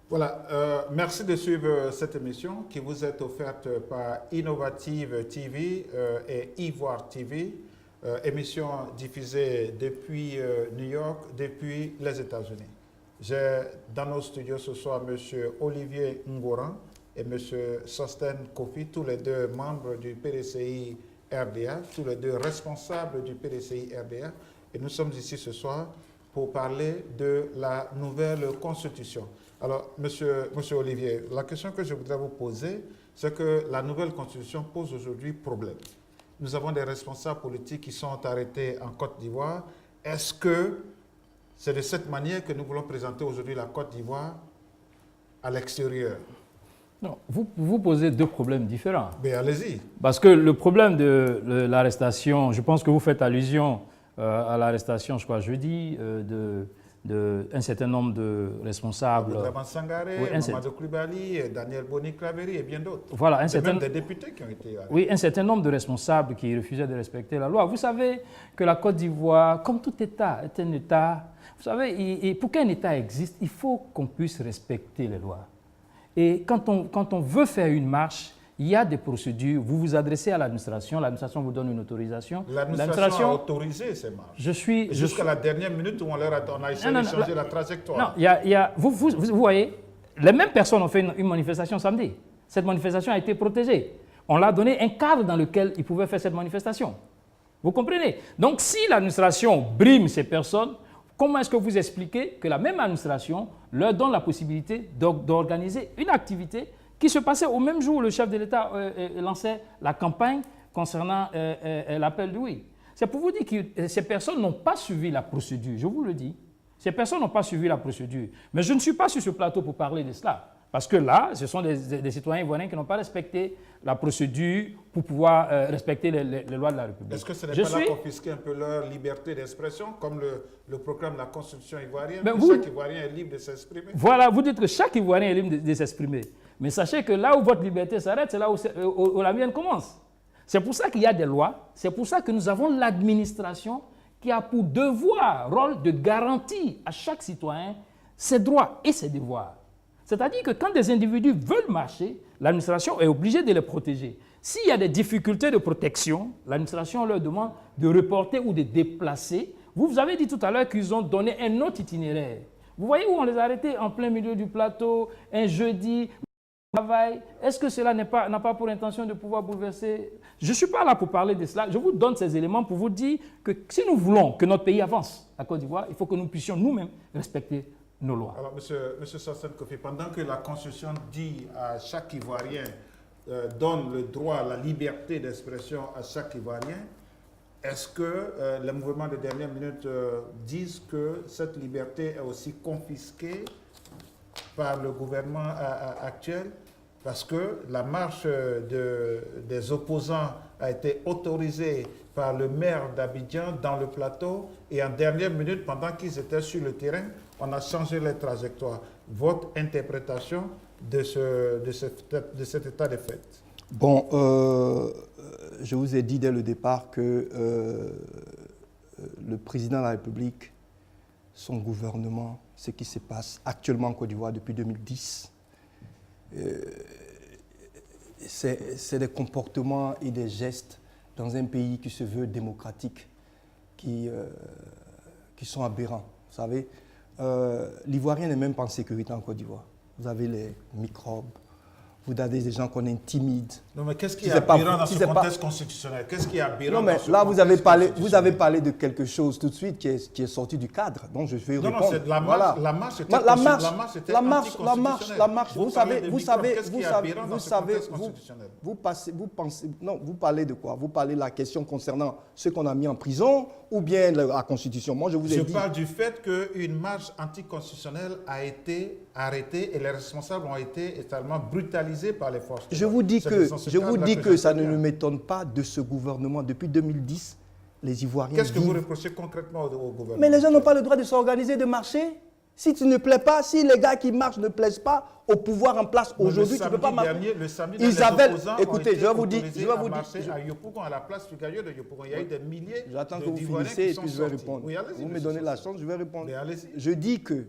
Voilà, merci de suivre cette émission qui vous est offerte par Innovative TV et Ivoire TV, émission diffusée depuis New York, depuis les États-Unis. J'ai dans nos studios ce soir M. Olivier Ngoran et M. Sosten Kofi, tous les deux membres du PDCI RDA, tous les deux responsables du PDCI RDA. Et nous sommes ici ce soir pour parler de la nouvelle constitution. Alors, monsieur Olivier, la question que je voudrais vous poser, c'est que la nouvelle constitution pose aujourd'hui problème. Nous avons des responsables politiques qui sont arrêtés en Côte d'Ivoire. Est-ce que c'est de cette manière que nous voulons présenter aujourd'hui la Côte d'Ivoire à l'extérieur? Non, vous posez deux problèmes différents. Mais allez-y. Parce que le problème de l'arrestation, je pense que vous faites allusion à l'arrestation, je crois, jeudi, d'un certain nombre de responsables. Abou Sangaré, oui, Mamadou Koulibaly, Daniel Boni-Claveri et bien d'autres. Voilà, même des députés qui ont été arrêtés. Oui, un certain nombre de responsables qui refusaient de respecter la loi. Vous savez que la Côte d'Ivoire, comme tout État, est un État. Vous savez, et pour qu'un État existe, il faut qu'on puisse respecter les lois. Et quand on veut faire une marche, il y a des procédures. Vous vous adressez à l'administration vous donne une autorisation. L'administration a autorisé ces marches. Jusqu'à la dernière minute où on a essayé de changer la trajectoire. Non, vous voyez, les mêmes personnes ont fait une manifestation samedi. Cette manifestation a été protégée. On leur a donné un cadre dans lequel ils pouvaient faire cette manifestation. Vous comprenez? Donc si l'administration brime ces personnes, comment est-ce que vous expliquez que la même administration leur donne la possibilité d'organiser une activité qui se passait au même jour où le chef de l'État lançait la campagne concernant l'appel de oui? C'est pour vous dire que ces personnes n'ont pas suivi la procédure, je vous le dis. Ces personnes n'ont pas suivi la procédure. Mais je ne suis pas sur ce plateau pour parler de cela. Parce que là, ce sont des citoyens ivoiriens qui n'ont pas respecté la procédure pour pouvoir respecter les lois de la République. Est-ce que ce n'est pas là confisquer un peu leur liberté d'expression, comme le proclame la Constitution ivoirienne, que chaque Ivoirien est libre de s'exprimer? Voilà, vous dites que chaque Ivoirien est libre de s'exprimer. Mais sachez que là où votre liberté s'arrête, c'est là où la mienne commence. C'est pour ça qu'il y a des lois, c'est pour ça que nous avons l'administration qui a pour devoir, rôle de garantir à chaque citoyen ses droits et ses devoirs. C'est-à-dire que quand des individus veulent marcher, l'administration est obligée de les protéger. S'il y a des difficultés de protection, l'administration leur demande de reporter ou de déplacer. Vous avez dit tout à l'heure qu'ils ont donné un autre itinéraire. Vous voyez où on les a arrêtés en plein milieu du plateau, un jeudi, travail. Est-ce que cela n'a pas pour intention de pouvoir bouleverser? Je ne suis pas là pour parler de cela. Je vous donne ces éléments pour vous dire que si nous voulons que notre pays avance, la Côte d'Ivoire, il faut que nous puissions nous-mêmes respecter nos lois. Alors, monsieur Sosten Kofi, pendant que la Constitution dit à chaque Ivoirien, donne le droit, la liberté d'expression à chaque Ivoirien, est-ce que les mouvements de dernière minute disent que cette liberté est aussi confisquée par le gouvernement actuel? Parce que la marche des opposants a été autorisée par le maire d'Abidjan dans le plateau et en dernière minute, pendant qu'ils étaient sur le terrain, on a changé les trajectoires. Votre interprétation de cet état de fait? Bon, je vous ai dit dès le départ que le président de la République, son gouvernement, ce qui se passe actuellement en Côte d'Ivoire depuis 2010, c'est des comportements et des gestes dans un pays qui se veut démocratique, qui sont aberrants. Vous savez, l'Ivoirien n'est même pas en sécurité en Côte d'Ivoire. Vous avez les microbes, vous avez des gens qu'on intimide. Non, mais qu'est-ce qui est aberrant dans ce contexte constitutionnel? Qu'est-ce qui est aberrant? Non, mais là, vous avez parlé de quelque chose tout de suite qui est sorti du cadre. Donc, je vais répondre. Non, c'est la marche. Voilà. La marche. Vous parlez de quoi? Vous parlez de la question concernant ceux qu'on a mis en prison ou bien la Constitution? Moi, je parle du fait qu'une marche anticonstitutionnelle a été arrêtée et les responsables ont été également brutalisés par les forces. Je vous dis que ça ne m'étonne pas de ce gouvernement. Depuis 2010, les Ivoiriens Qu'est-ce que vous reprochez concrètement au gouvernement? Mais les gens n'ont pas le droit de s'organiser, de marcher. Si tu ne plais pas, si les gars qui marchent ne plaisent pas au pouvoir en place aujourd'hui, tu ne peux pas marcher. Le samedi dernier, les opposants écoutez, je vais vous dire, à Yopougon, à la place Figaro de Yopougon, il y a eu des milliers de J'attends que vous finissiez et puis je vais répondre. Oui, vous me donnez la chance, je vais répondre. Mais je dis que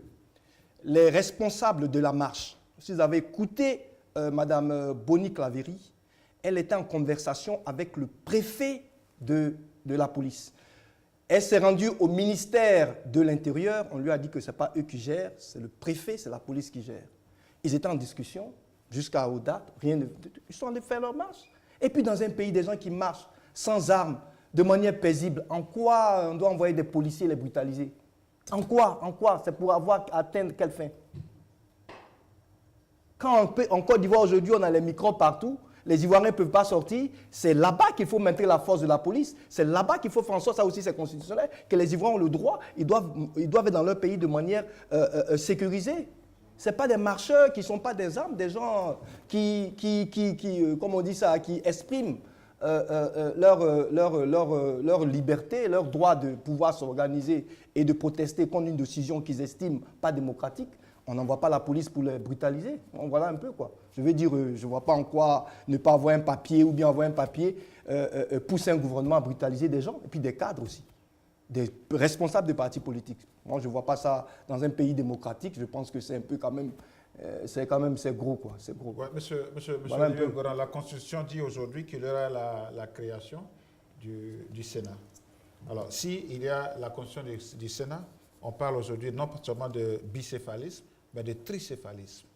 les responsables de la marche, si vous avez écouté Mme Bonnie Claverie, elle était en conversation avec le préfet de la police. Elle s'est rendue au ministère de l'Intérieur, on lui a dit que ce n'est pas eux qui gèrent, c'est le préfet, c'est la police qui gère. Ils étaient en discussion jusqu'à aux dates, ils sont en train de faire leur marche. Et puis dans un pays, des gens qui marchent sans armes, de manière paisible, en quoi on doit envoyer des policiers les brutaliser? En quoi? C'est pour atteindre quelle fin? Quand en Côte d'Ivoire aujourd'hui, on a les microbes partout, les Ivoiriens ne peuvent pas sortir, c'est là-bas qu'il faut maintenir la force de la police, c'est là-bas qu'il faut faire en sorte, ça aussi c'est constitutionnel, que les Ivoiriens ont le droit, ils doivent être dans leur pays de manière sécurisée. Ce ne sont pas des marcheurs qui ne sont pas des armes, des gens qui comme on dit ça, qui expriment leur liberté, leur droit de pouvoir s'organiser et de protester contre une décision qu'ils estiment pas démocratique. On n'envoie pas la police pour les brutaliser. On voilà un peu quoi. Je veux dire, je ne vois pas en quoi ne pas avoir un papier ou bien avoir un papier pousser un gouvernement à brutaliser des gens et puis des cadres aussi, des responsables de partis politiques. Moi, je ne vois pas ça dans un pays démocratique. Je pense que c'est un peu quand même, c'est gros quoi. C'est gros. Ouais, monsieur voilà Olivier Goran, la Constitution dit aujourd'hui qu'il y aura la création du Sénat. Alors, s'il y a la Constitution du Sénat, on parle aujourd'hui non seulement de bicéphalisme, mais de tricéphalisme.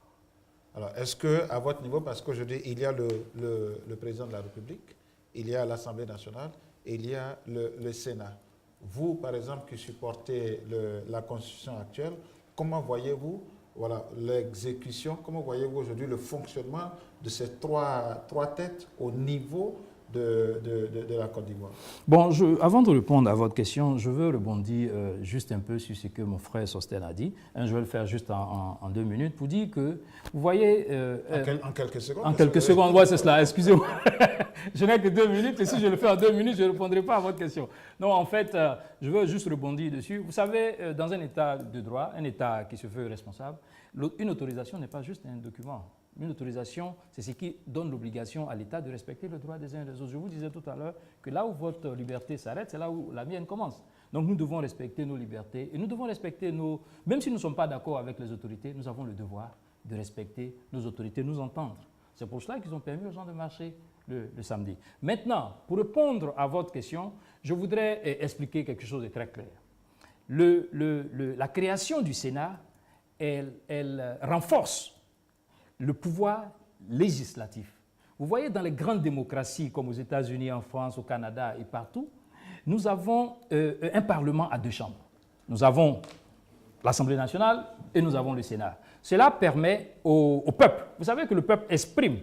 Alors, est-ce qu'à votre niveau, parce qu'aujourd'hui, il y a le président de la République, il y a l'Assemblée nationale, et il y a le Sénat. Vous, par exemple, qui supportez la Constitution actuelle, comment voyez-vous l'exécution, comment voyez-vous aujourd'hui le fonctionnement de ces trois têtes au niveau de la Côte d'Ivoire? Bon, avant de répondre à votre question, je veux rebondir juste un peu sur ce que mon frère Sostène a dit. Je vais le faire juste en 2 minutes pour dire que, vous voyez... en quelques secondes. En quelques secondes, oui, c'est cela, excusez-moi. Je n'ai que 2 minutes et si je le fais en 2 minutes, je ne répondrai pas à votre question. Non, en fait, je veux juste rebondir dessus. Vous savez, dans un État de droit, un État qui se fait responsable, une autorisation n'est pas juste un document. Une autorisation, c'est ce qui donne l'obligation à l'État de respecter le droit des uns et des autres. Je vous disais tout à l'heure que là où votre liberté s'arrête, c'est là où la mienne commence. Donc nous devons respecter nos libertés et nous devons respecter même si nous ne sommes pas d'accord avec les autorités, nous avons le devoir de respecter nos autorités, nous entendre. C'est pour cela qu'ils ont permis aux gens de marcher le samedi. Maintenant, pour répondre à votre question, je voudrais expliquer quelque chose de très clair. La création du Sénat, elle renforce le pouvoir législatif. Vous voyez, dans les grandes démocraties comme aux États-Unis, en France, au Canada et partout, nous avons un Parlement à 2 chambres. Nous avons l'Assemblée nationale et nous avons le Sénat. Cela permet au peuple, vous savez que le peuple exprime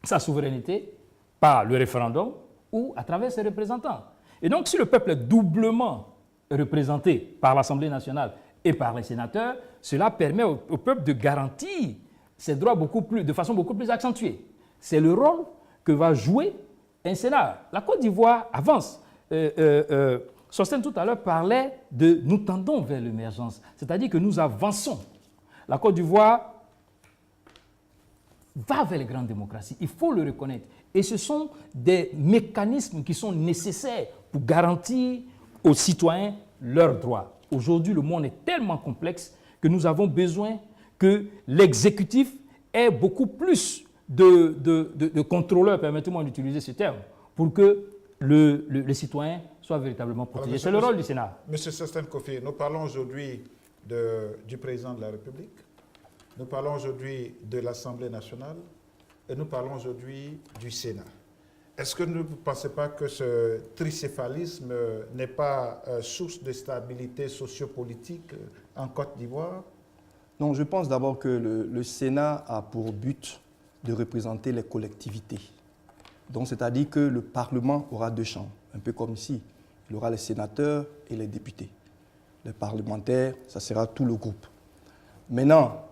sa souveraineté par le référendum ou à travers ses représentants. Et donc, si le peuple est doublement représenté par l'Assemblée nationale et par les sénateurs, cela permet au peuple de garantir ses droits de façon beaucoup plus accentuée. C'est le rôle que va jouer un Sénat. La Côte d'Ivoire avance. Sostène tout à l'heure parlait de « nous tendons vers l'émergence », c'est-à-dire que nous avançons. La Côte d'Ivoire va vers les grandes démocraties, il faut le reconnaître. Et ce sont des mécanismes qui sont nécessaires pour garantir aux citoyens leurs droits. Aujourd'hui, le monde est tellement complexe que nous avons besoin que l'exécutif ait beaucoup plus de contrôleurs, permettez-moi d'utiliser ce terme, pour que les citoyens soient véritablement protégés. C'est le rôle du Sénat. Monsieur Sostène Koffi, nous parlons aujourd'hui du président de la République, nous parlons aujourd'hui de l'Assemblée nationale et nous parlons aujourd'hui du Sénat. Est-ce que vous ne pensez pas que ce tricéphalisme n'est pas source de stabilité sociopolitique en Côte d'Ivoire? Non, je pense d'abord que le Sénat a pour but de représenter les collectivités. Donc, c'est-à-dire que le Parlement aura 2 chambres, un peu comme ici. Il aura les sénateurs et les députés. Les parlementaires, ça sera tout le groupe. Maintenant,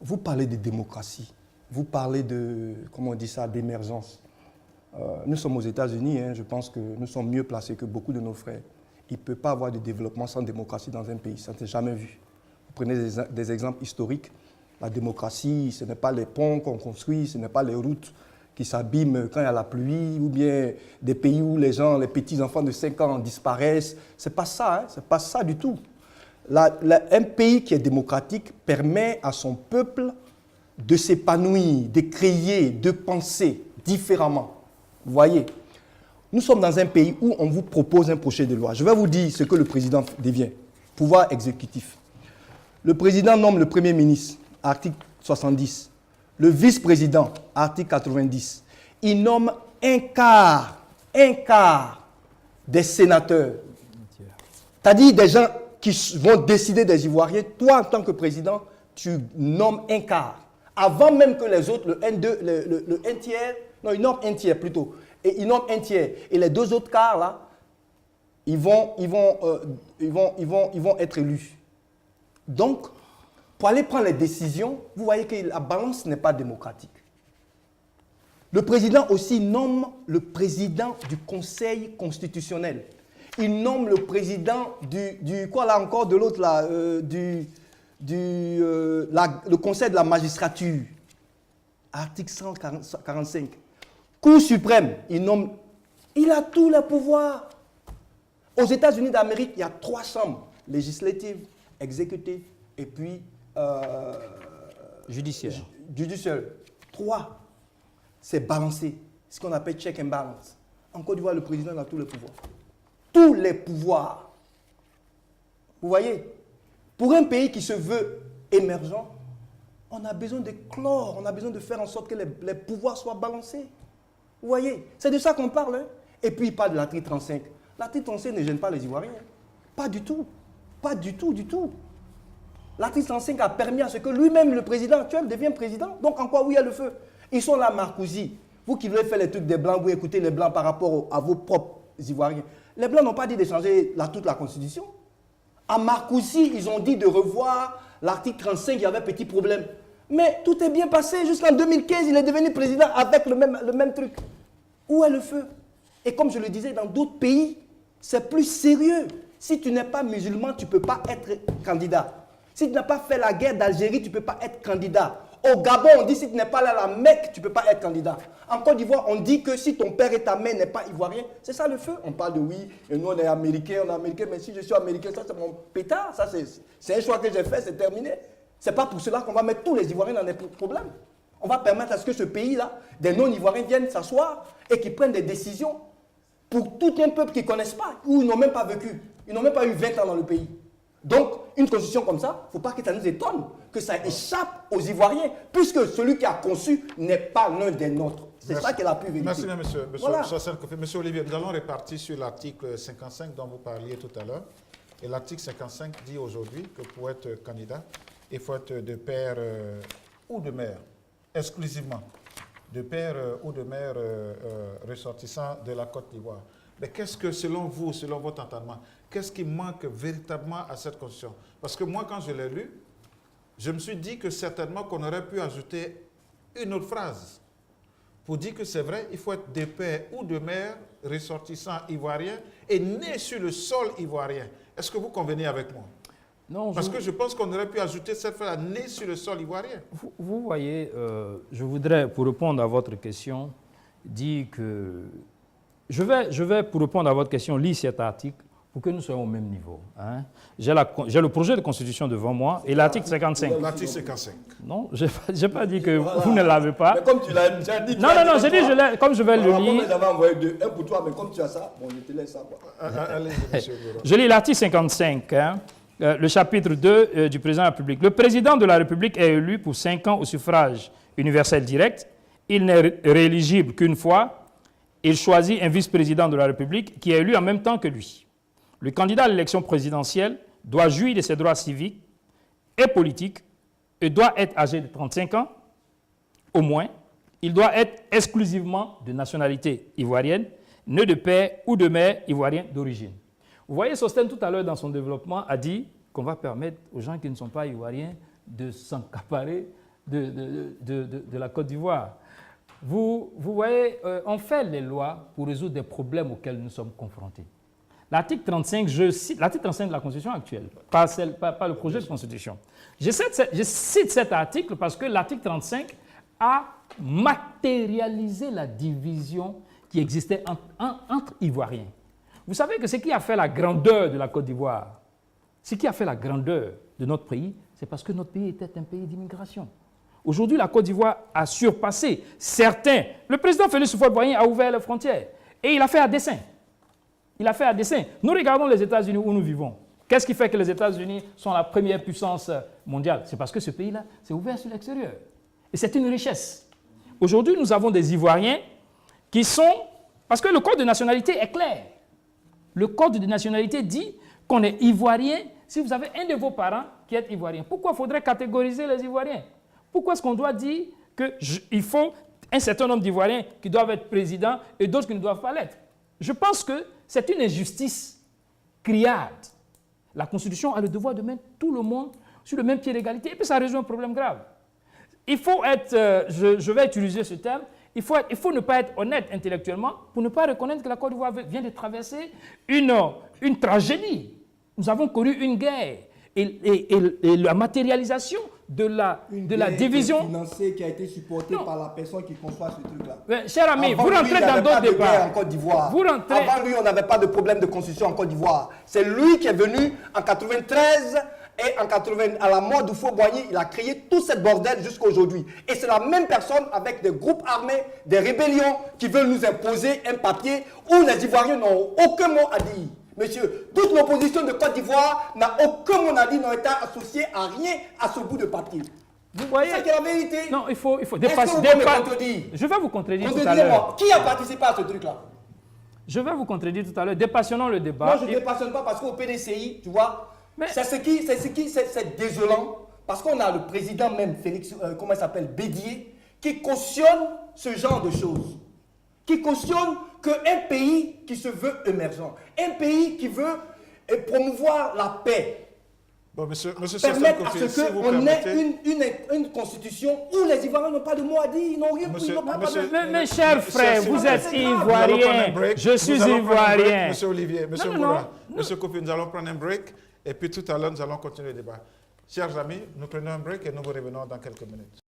vous parlez de démocratie, vous parlez de, comment on dit ça, d'émergence. Nous sommes aux États-Unis, je pense que nous sommes mieux placés que beaucoup de nos frères. Il ne peut pas avoir de développement sans démocratie dans un pays, ça ne s'est jamais vu. Vous prenez des exemples historiques. La démocratie, ce n'est pas les ponts qu'on construit, ce n'est pas les routes qui s'abîment quand il y a la pluie, ou bien des pays où les petits-enfants de 5 ans disparaissent. Ce n'est pas ça, c'est pas ça du tout. Un pays qui est démocratique permet à son peuple de s'épanouir, de créer, de penser différemment. Vous voyez, nous sommes dans un pays où on vous propose un projet de loi. Je vais vous dire ce que le président devient. Pouvoir exécutif. Le président nomme le premier ministre, article 70. Le vice-président, article 90. Il nomme un quart des sénateurs. C'est-à-dire des gens qui vont décider des Ivoiriens. Toi, en tant que président, tu nommes un quart. Avant même que les autres, le un tiers, non, il nomme un tiers plutôt. Et il nomme un tiers. Et les deux autres quarts, là, ils vont être élus. Donc, pour aller prendre les décisions, vous voyez que la balance n'est pas démocratique. Le président aussi nomme le président du Conseil constitutionnel. Il nomme le président quoi là encore, de l'autre là, le Conseil de la magistrature. Article 145. Cour suprême, il a tous les pouvoirs. Aux États-Unis d'Amérique, il y a 3 chambres, législatives, exécutives et puis judiciaire. 3. C'est balancé, ce qu'on appelle check and balance. En Côte d'Ivoire, le président a tous les pouvoirs. Tous les pouvoirs. Vous voyez, pour un pays qui se veut émergent, on a besoin de clore, on a besoin de faire en sorte que les pouvoirs soient balancés. Vous voyez, c'est de ça qu'on parle. Hein? Et puis, il parle de l'article 35. L'article 35 ne gêne pas les Ivoiriens. Pas du tout. Pas du tout, du tout. L'article 35 a permis à ce que lui-même, le président actuel, devienne président. Donc, en quoi oui, il y a le feu? Ils sont là, Marcousy. Vous qui voulez faire les trucs des Blancs, vous écoutez les Blancs par rapport à vos propres Ivoiriens. Les Blancs n'ont pas dit de changer toute la Constitution. À Marcousy, ils ont dit de revoir l'article 35, il y avait petit problème. Mais tout est bien passé. Jusqu'en 2015, il est devenu président avec le même truc. Où est le feu? Et comme je le disais, dans d'autres pays, c'est plus sérieux. Si tu n'es pas musulman, tu ne peux pas être candidat. Si tu n'as pas fait la guerre d'Algérie, tu ne peux pas être candidat. Au Gabon, on dit si tu n'es pas là à la Mecque, tu ne peux pas être candidat. En Côte d'Ivoire, on dit que si ton père et ta mère n'est pas ivoirien, c'est ça le feu. On parle de oui, et nous on est américains, mais si je suis américain, ça c'est mon pétard, ça c'est un choix que j'ai fait, c'est terminé. Ce n'est pas pour cela qu'on va mettre tous les Ivoiriens dans des problèmes. On va permettre à ce que ce pays-là, des non-Ivoiriens viennent s'asseoir et qu'ils prennent des décisions pour tout un peuple qu'ils ne connaissent pas, ou ils n'ont même pas vécu. Ils n'ont même pas eu 20 ans dans le pays. Donc, une constitution comme ça, il ne faut pas que ça nous étonne, que ça échappe aux Ivoiriens, puisque celui qui a conçu n'est pas l'un des nôtres. C'est ça qui est la plus vérité. Merci, monsieur. Voilà. Monsieur Olivier, nous allons repartir sur l'article 55 dont vous parliez tout à l'heure. Et l'article 55 dit aujourd'hui que pour être candidat, il faut être de père ou de mère, exclusivement, de père ou de mère ressortissant de la Côte d'Ivoire. Mais qu'est-ce que, selon vous, selon votre entendement, qu'est-ce qui manque véritablement à cette constitution? Parce que moi, quand je l'ai lu, je me suis dit que certainement qu'on aurait pu ajouter une autre phrase pour dire que c'est vrai, il faut être de père ou de mère ressortissant ivoirien et né sur le sol ivoirien. Est-ce que vous convenez avec moi? Non, parce que je pense qu'on aurait pu ajouter cette phrase, né sur le sol ivoirien. Vous voyez, je voudrais, pour répondre à votre question, dire que... Je vais, pour répondre à votre question, lire cet article pour que nous soyons au même niveau. Hein. J'ai le projet de constitution devant moi et l'article 55. L'article 55. Non, je n'ai pas dit que vous ne l'avez pas. Mais comme tu l'as déjà dit... Non, j'ai dit, comme je vais le lire... J'avais envoyé un pour toi, mais comme tu as ça, bon, je te laisse ça. Allez, monsieur Bureau. Je lis l'article 55, hein, le chapitre 2 du président de la République. Le président de la République est élu pour 5 ans au suffrage universel direct. Il n'est rééligible qu'une fois. Il choisit un vice-président de la République qui est élu en même temps que lui. Le candidat à l'élection présidentielle doit jouir de ses droits civiques et politiques et doit être âgé de 35 ans au moins. Il doit être exclusivement de nationalité ivoirienne, né de père ou de mère ivoirien d'origine. Vous voyez, Sostène tout à l'heure dans son développement a dit qu'on va permettre aux gens qui ne sont pas ivoiriens de s'accaparer de la Côte d'Ivoire. Vous voyez, on fait les lois pour résoudre des problèmes auxquels nous sommes confrontés. L'article 35, je cite l'article 35 de la Constitution actuelle, pas le projet de Constitution. Je cite cet article parce que l'article 35 a matérialisé la division qui existait entre Ivoiriens. Vous savez que ce qui a fait la grandeur de la Côte d'Ivoire, ce qui a fait la grandeur de notre pays, c'est parce que notre pays était un pays d'immigration. Aujourd'hui, la Côte d'Ivoire a surpassé certains. Le président Félix Houphouët-Boigny a ouvert les frontières et il a fait à dessein. Il a fait à dessein. Nous regardons les États-Unis où nous vivons. Qu'est-ce qui fait que les États-Unis sont la première puissance mondiale? C'est parce que ce pays-là s'est ouvert sur l'extérieur. Et c'est une richesse. Aujourd'hui, nous avons des Ivoiriens qui sont... Parce que le code de nationalité est clair. Le code de nationalité dit qu'on est Ivoirien si vous avez un de vos parents qui est Ivoirien. Pourquoi faudrait catégoriser les Ivoiriens? Pourquoi est-ce qu'on doit dire qu'il faut un certain nombre d'Ivoiriens qui doivent être présidents et d'autres qui ne doivent pas l'être? Je pense que c'est une injustice criarde. La Constitution a le devoir de mettre tout le monde sur le même pied d'égalité et puis ça résout un problème grave. Il faut être, je vais utiliser ce terme, il faut ne pas être honnête intellectuellement pour ne pas reconnaître que la Côte d'Ivoire vient de traverser une tragédie. Nous avons connu une guerre et la matérialisation de la division financière qui a été supportée par la personne qui conçoit ce truc-là. Cher ami, Avant vous lui, rentrez il n'y dans avait d'autres pas de guerre débats. en Côte d'Ivoire. Vous rentrez... Avant lui, on n'avait pas de problème de constitution en Côte d'Ivoire. C'est lui qui est venu en 93 et en 80, à la mort d'Houphouët-Boigny, il a créé tout ce bordel jusqu'à aujourd'hui. Et c'est la même personne avec des groupes armés, des rébellions qui veulent nous imposer un papier où les Ivoiriens n'ont aucun mot à dire. Monsieur, toute l'opposition de Côte d'Ivoire n'a aucun mot à dire, n'ont été associés à rien à ce bout de papier. Vous voyez? C'est ça qui est la vérité. Non, il faut dépasser. Je vais vous contredire tout à l'heure. Qui a participé à ce truc-là? Je vais vous contredire tout à l'heure. Dépassionnons le débat. Moi, je ne dépassionne pas parce qu'au PDCI, tu vois, c'est désolant. Parce qu'on a le président même, Félix, comment il s'appelle, Bédier, qui cautionne ce genre de choses. Qui cautionne qu'un pays qui se veut émergent, un pays qui veut promouvoir la paix, bon, monsieur permettre à Kofi, ce qu'on ait une constitution où les Ivoiriens n'ont pas de mots à dire, ils n'ont rien pour Mes chers frères, vous êtes Ivoiriens, je suis Ivoirien. Monsieur Olivier, monsieur Non, Moura, monsieur Kofi, nous allons prendre un break et puis tout à l'heure, nous allons continuer le débat. Chers amis, nous prenons un break et nous vous revenons dans quelques minutes.